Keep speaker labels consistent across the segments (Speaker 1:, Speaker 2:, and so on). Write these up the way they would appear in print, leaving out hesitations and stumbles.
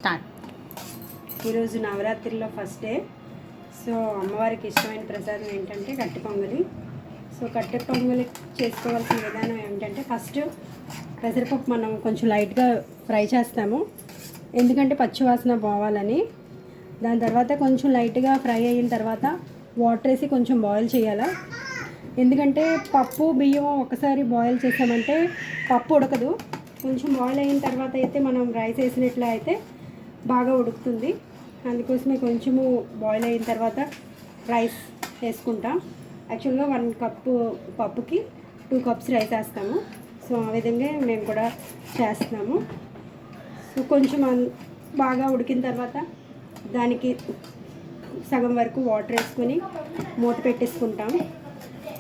Speaker 1: Start.
Speaker 2: ఈరోజు నవరాత్రిలో first day. So అమ్మవారికి ఇష్టమైన ప్రసాదం ఏంటంటే కట్టె పొంగలి. సో కట్టె పొంగలి చేసుకోవాల్సిన విధానం ఏంటంటే ఫస్ట్ పెసరపప్పు మనం కొంచెం లైట్గా ఫ్రై చేస్తాము, ఎందుకంటే పచ్చివాసన పోవాలని. దాని తర్వాత కొంచెం లైట్గా ఫ్రై అయిన తర్వాత వాటర్ వేసి కొంచెం బాయిల్ చేయాలి. ఎందుకంటే పప్పు బియ్యం ఒకసారి బాయిల్ చేసామంటే పప్పు ఉడకదు. కొంచెం బాయిల్ అయిన తర్వాత అయితే మనం రైస్ వేసినట్లే అయితే బాగా ఉడుకుతుంది. అందుకోసమే కొంచెము బాయిల్ అయిన తర్వాత రైస్ వేసుకుంటాం. యాక్చువల్గా 1 కప్పు పప్పుకి 2 కప్స్ రైస్ వేస్తాము. సో ఆ విధంగా మేము కూడా చేస్తున్నాము. సో కొంచెం బాగా ఉడికిన తర్వాత దానికి సగం వరకు వాటర్ వేసుకొని మూత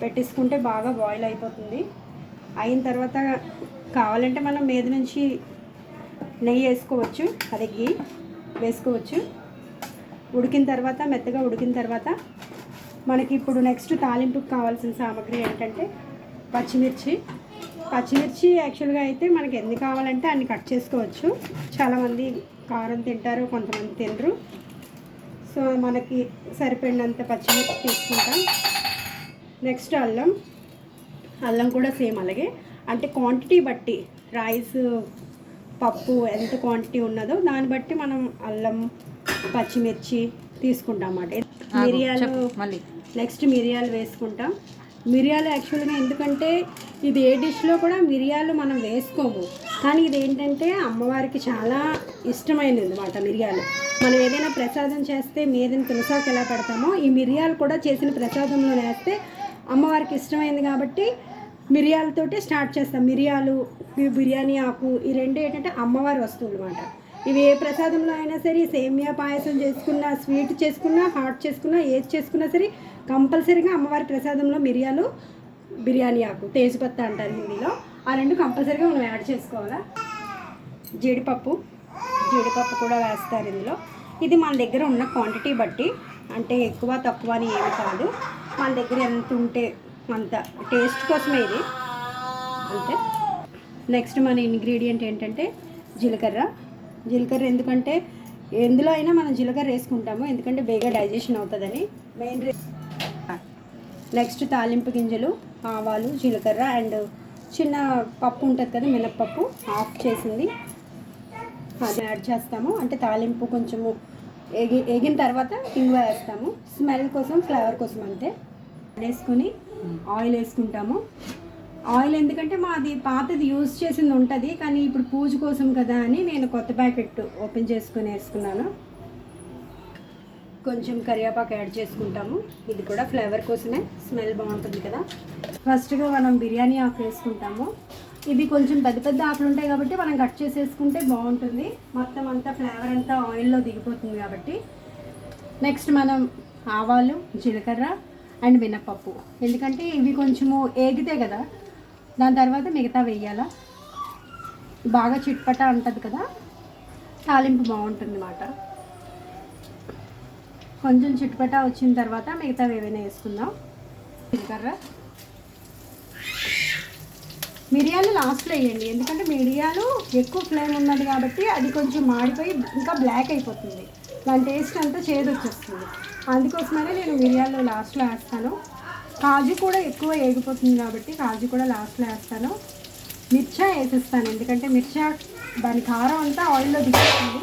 Speaker 2: పెట్టేసుకుంటే బాగా బాయిల్ అయిపోతుంది. అయిన తర్వాత కావాలంటే మనం మీద నుంచి నెయ్యి వేసుకోవచ్చు, అది గీ వేసుకోవచ్చు. ఉడికిన తర్వాత మెత్తగా ఉడికిన తర్వాత మనకి ఇప్పుడు నెక్స్ట్ తాలింపుకి కావాల్సిన సామాగ్రి ఏంటంటే పచ్చిమిర్చి యాక్చువల్గా అయితే మనకి ఎన్ని కావాలంటే అన్ని కట్ చేసుకోవచ్చు. చాలామంది కారం తింటారు, కొంతమంది తినరు. సో మనకి సరిపడినంత పచ్చిమిర్చి తీసుకుంటాం. నెక్స్ట్ అల్లం కూడా సేమ్ అలాగే, అంటే క్వాంటిటీ బట్టి రైస్ పప్పు ఎంత క్వాంటిటీ ఉన్నదో దాన్ని బట్టి మనం అల్లం పచ్చిమిర్చి తీసుకుంటాం అన్నమాట. నెక్స్ట్ మిరియాలు వేసుకుంటాం. మిరియాలు యాక్చువల్గా ఎందుకంటే ఇది ఏ డిష్లో కూడా మిరియాలు మనం వేసుకోము, కానీ ఇది ఏంటంటే అమ్మవారికి చాలా ఇష్టమైనది అన్నమాట. మిరియాలు మనం ఏదైనా ప్రసాదం చేస్తే మీదని తులసాకు ఎలా పెడతామో ఈ మిరియాలు కూడా చేసిన ప్రసాదంలో వేస్తే అమ్మవారికి ఇష్టమైంది కాబట్టి మిరియాలతోటి స్టార్ట్ చేస్తాం. మిరియాలు, బిర్యానీ ఆకు, ఈ రెండు ఏంటంటే అమ్మవారి వస్తువులు అన్నమాట. ఇవి ఏ ప్రసాదంలో అయినా సరే, సేమియా పాయసం చేసుకున్నా, స్వీట్ చేసుకున్నా, హాట్ చేసుకున్నా, ఏది చేసుకున్నా సరే కంపల్సరీగా అమ్మవారి ప్రసాదంలో మిరియాలు, బిర్యానీ ఆకు, తేజ్పత్తా అంటారు హిందీలో, ఆ రెండు కంపల్సరీగా మనం యాడ్ చేసుకోవాలా. జీడిపప్పు కూడా వేస్తారు ఇందులో. ఇది మన దగ్గర ఉన్న క్వాంటిటీ బట్టి, అంటే ఎక్కువ తక్కువ అని ఏమి కాదు, మన దగ్గర ఎంత ఉంటే అంత టేస్ట్ కోసమే ఇది అంతే. నెక్స్ట్ మన ఇంగ్రీడియంట్ ఏంటంటే జీలకర్ర. ఎందుకంటే ఎందులో అయినా మనం జీలకర్ర వేసుకుంటాము, ఎందుకంటే బేగా డైజెషన్ అవుతుందని మెయిన్. నెక్స్ట్ తాలింపు గింజలు, ఆవాలు, జీలకర్ర అండ్ చిన్న పప్పు ఉంటుంది కదా, మినప్పప్పు ఆఫ్ చేసింది, అది యాడ్ చేస్తాము. అంటే తాలింపు కొంచెము ఎగిన తర్వాత ఇంగువ వేస్తాము, స్మెల్ కోసం, ఫ్లేవర్ కోసం అంతే. వేసుకొని ఆయిల్ వేసుకుంటాము. ఆయిల్ ఎందుకంటే మాది పాతది యూజ్ చేసింది ఉంటుంది, కానీ ఇప్పుడు పూజ కోసం కదా అని నేను కొత్త ప్యాకెట్ ఓపెన్ చేసుకొని వేసుకున్నాను. కొంచెం కరివేపాకు యాడ్ చేసుకుంటాము, ఇది కూడా ఫ్లేవర్ కోసమే, స్మెల్ బాగుంటుంది కదా. ఫస్ట్గా మనం బిర్యానీ ఆకు వేసుకుంటాము. ఇవి కొంచెం పెద్ద ఆకులు ఉంటాయి కాబట్టి మనం కట్ చేసేసుకుంటే బాగుంటుంది, మొత్తం అంతా ఫ్లేవర్ అంతా ఆయిల్లో దిగిపోతుంది కాబట్టి. నెక్స్ట్ మనం ఆవాలు, జీలకర్ర అండ్ మినప్పప్పు, ఎందుకంటే ఇవి కొంచెము ఏగితే కదా, దాని తర్వాత మిగతా వేయాల. బాగా చిట్పట ఉంటుంది కదా, తాలింపు బాగుంటుంది అన్నమాట. కొంచెం చిట్పట వచ్చిన తర్వాత మిగతా ఏవైనా వేసుకుందాం. జీలకర్ర, మిరియాలు లాస్ట్లో వేయండి, ఎందుకంటే మిరియాలు ఎక్కువ ఫ్లేమ్ ఉన్నది కాబట్టి అది కొంచెం మాడిపోయి ఇంకా బ్లాక్ అయిపోతుంది, దాని టేస్ట్ అంతా చేదు వచ్చేస్తుంది. అందుకోసమనే నేను మిరియాలు లాస్ట్లో వేస్తాను. కాజు కూడా ఎక్కువ వేగిపోతుంది కాబట్టి కాజు కూడా లాస్ట్లో వేస్తాను. మిర్చా వేసేస్తాను, ఎందుకంటే మిర్చా దాని కారం అంతా ఆయిల్లో దిగుతుంది,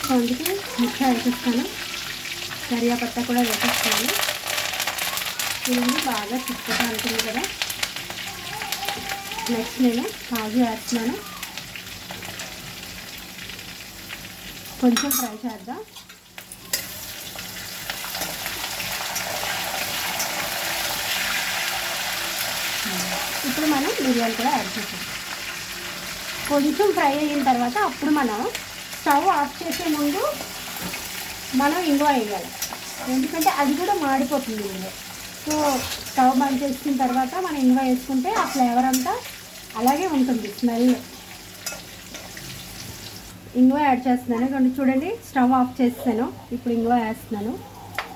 Speaker 2: సో అందుకే మిర్చా వేసేస్తాను. కరివేపత్తా కూడా వేసేస్తాను. ఇది బాగా చిక్కుతా ఉంటుంది కదా. నెక్స్ట్ నేను కాజు వేస్తున్నాను, కొంచెం ఫ్రై చేద్దాం. ఇప్పుడు మనం మిరియాలు కూడా యాడ్ చేసాం. కొంచెం ఫ్రై అయిన తర్వాత అప్పుడు మనం స్టవ్ ఆఫ్ చేసే ముందు మనం ఇంగువ వేయాలి, ఎందుకంటే అది కూడా మాడిపోతుంది ఇందులో. సో స్టవ్ బంద్ చేసిన తర్వాత మనం ఇంగువ వేసుకుంటే ఆ ఫ్లేవర్ అంతా అలాగే ఉంటుంది, స్మెల్. ఇంగువ యాడ్ చేస్తున్నాను, చూడండి స్టవ్ ఆఫ్ చేస్తాను, ఇప్పుడు ఇంగువ వేస్తున్నాను.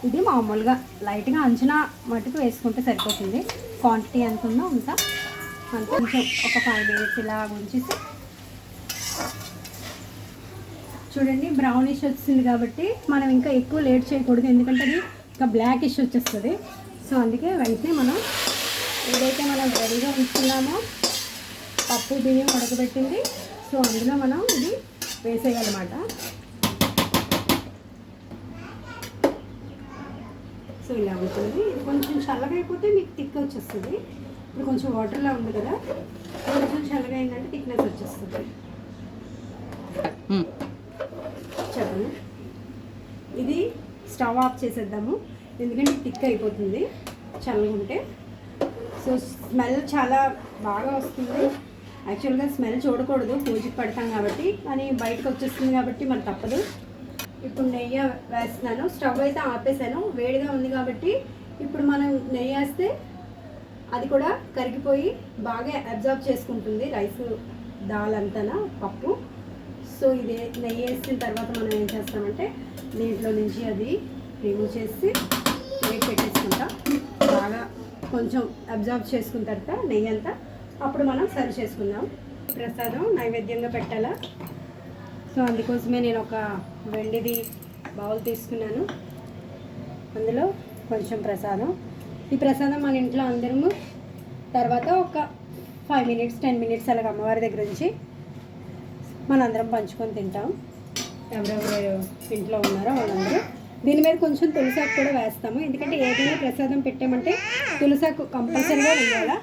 Speaker 2: ఇది మామూలుగా లైట్గా అంచనా మటుకు వేసుకుంటే సరిపోతుంది, క్వాంటిటీ ఎంత ఉందో అంత కొంచెం ఒక 5 minutes ఇలా ఉంచేసి చూడండి బ్రౌనిష్ వచ్చింది కాబట్టి మనం ఇంకా ఎక్కువ లేట్ చేయకూడదు, ఎందుకంటే అది ఇంకా బ్లాకిష్ వచ్చేస్తుంది. సో అందుకే వెంటనే మనం ఏదైతే మనం రెడీగా ఉంచుకున్నామో పప్పు బియ్యం ఉడకబెట్టింది, సో అందులో మనం ఇది వేసేయాలన్నమాట. సో ఇలా ఉంటుంది. ఇది కొంచెం చల్లగా అయిపోతే మీకు థిక్ వచ్చేస్తుంది. ఇప్పుడు కొంచెం వాటర్లా ఉంది కదా, కొంచెం చల్లగా అయిందంటే థిక్నెస్ వచ్చేస్తుంది. చెప్పండి. ఇది స్టవ్ ఆఫ్ చేసేద్దాము, ఎందుకంటే థిక్ అయిపోతుంది చల్లగా ఉంటే. సో స్మెల్ చాలా బాగా వస్తుంది. యాక్చువల్గా స్మెల్ చూడకూడదు, పూజకి పెడతాం కాబట్టి, కానీ బయటకు వచ్చేస్తుంది కాబట్టి మరి తప్పదు. ఇప్పుడు నెయ్యి వేస్తున్నాను. స్టవ్ అయితే ఆపేసాను, వేడిగా ఉంది కాబట్టి ఇప్పుడు మనం నెయ్యి వేస్తే అది కూడా కరిగిపోయి బాగా అబ్జర్వ్ చేసుకుంటుంది రైస్, దాల్ అంతా పప్పు. సో ఇది నెయ్యి వేసిన తర్వాత మనం ఏం చేస్తామంటే దీంట్లో నుంచి అది రిమూవ్ చేసి వెయిట్ పెట్టేసుకుంటాం. బాగా కొంచెం అబ్జర్వ్ చేసుకున్న తర్వాత నెయ్యి అంతా అప్పుడు మనం సర్వ్ చేసుకుందాం. ప్రసాదం నైవేద్యంగా పెట్టాలా, సో అందుకోసమే నేను ఒక వెండిది బౌల్ తీసుకున్నాను. అందులో కొంచెం ప్రసాదం. ఈ ప్రసాదం మన ఇంట్లో అందరము తర్వాత ఒక 5 minutes 10 minutes అలాగ అమ్మవారి దగ్గర నుంచి మనందరం పంచుకొని తింటాం. ఎవరెవరు ఇంట్లో ఉన్నారో వాళ్ళందరూ. దీని మీద కొంచెం తులసాకు కూడా వేస్తాము, ఎందుకంటే ఏదైనా ప్రసాదం పెట్టామంటే తులసాకు కంపల్సరీగా వేయాలా.